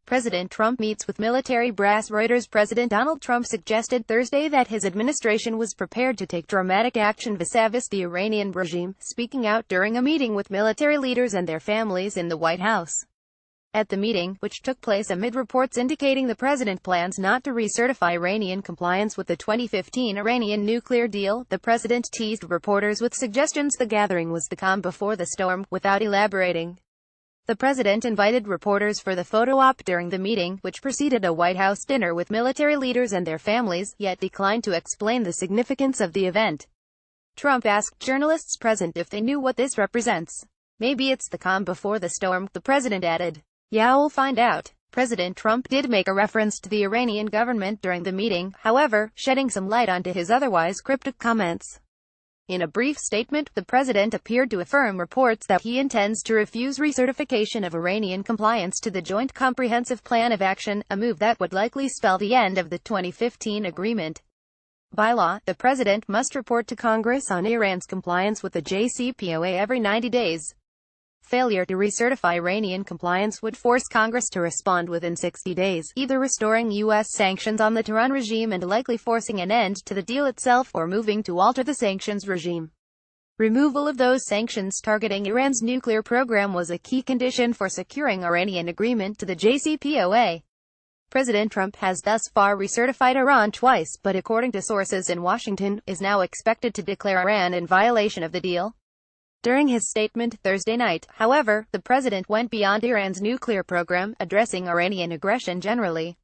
President Trump meets with military brass. Reuters. President Donald Trump suggested Thursday that his administration was prepared to take dramatic action vis-a-vis the Iranian regime, speaking out during a meeting with military leaders and their families in the White House. At the meeting, which took place amid reports indicating the president plans not to recertify Iranian compliance with the 2015 Iranian nuclear deal, the president teased reporters with suggestions the gathering was the calm before the storm, without elaborating. The president invited reporters for the photo op during the meeting, which preceded a White House dinner with military leaders and their families, yet declined to explain the significance of the event. Trump asked journalists present if they knew what this represents. "Maybe it's the calm before the storm," the president added. "Yeah, we'll find out." President Trump did make a reference to the Iranian government during the meeting, however, shedding some light onto his otherwise cryptic comments. In a brief statement, the president appeared to affirm reports that he intends to refuse recertification of Iranian compliance to the Joint Comprehensive Plan of Action, a move that would likely spell the end of the 2015 agreement. By law, the president must report to Congress on Iran's compliance with the JCPOA every 90 days. Failure to recertify Iranian compliance would force Congress to respond within 60 days, either restoring U.S. sanctions on the Tehran regime and likely forcing an end to the deal itself, or moving to alter the sanctions regime. Removal of those sanctions targeting Iran's nuclear program was a key condition for securing Iranian agreement to the JCPOA. President Trump has thus far recertified Iran twice, but according to sources in Washington, is now expected to declare Iran in violation of the deal. During his statement Thursday night, however, the president went beyond Iran's nuclear program, addressing Iranian aggression generally.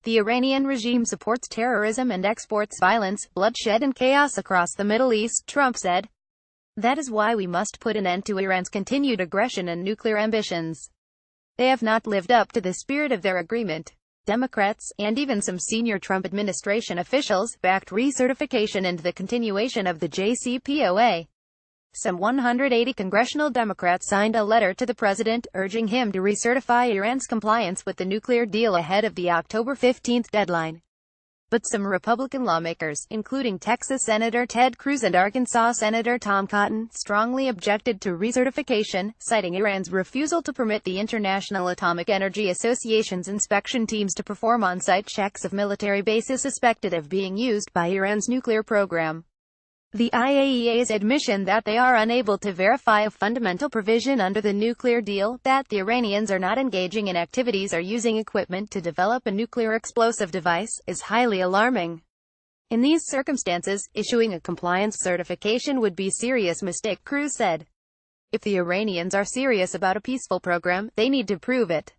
The Iranian regime supports terrorism and exports violence, bloodshed and chaos across the Middle East, Trump said. That is why we must put an end to Iran's continued aggression and nuclear ambitions. They have not lived up to the spirit of their agreement. Democrats, and even some senior Trump administration officials, backed recertification and the continuation of the JCPOA. Some 180 congressional Democrats signed a letter to the president, urging him to recertify Iran's compliance with the nuclear deal ahead of the October 15 deadline. But some Republican lawmakers, including Texas Senator Ted Cruz and Arkansas Senator Tom Cotton, strongly objected to recertification, citing Iran's refusal to permit the International Atomic Energy Association's inspection teams to perform on-site checks of military bases suspected of being used by Iran's nuclear program. The IAEA's admission that they are unable to verify a fundamental provision under the nuclear deal, that the Iranians are not engaging in activities or using equipment to develop a nuclear explosive device, is highly alarming. In these circumstances, issuing a compliance certification would be a serious mistake, Cruz said. If the Iranians are serious about a peaceful program, they need to prove it.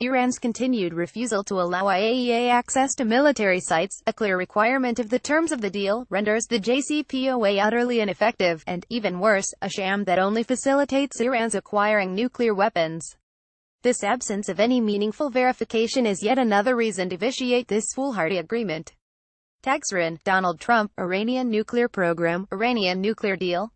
Iran's continued refusal to allow IAEA access to military sites, a clear requirement of the terms of the deal, renders the JCPOA utterly ineffective, and, even worse, a sham that only facilitates Iran's acquiring nuclear weapons. This absence of any meaningful verification is yet another reason to vitiate this foolhardy agreement. Tagsrin, Donald Trump, Iranian nuclear program, Iranian nuclear deal.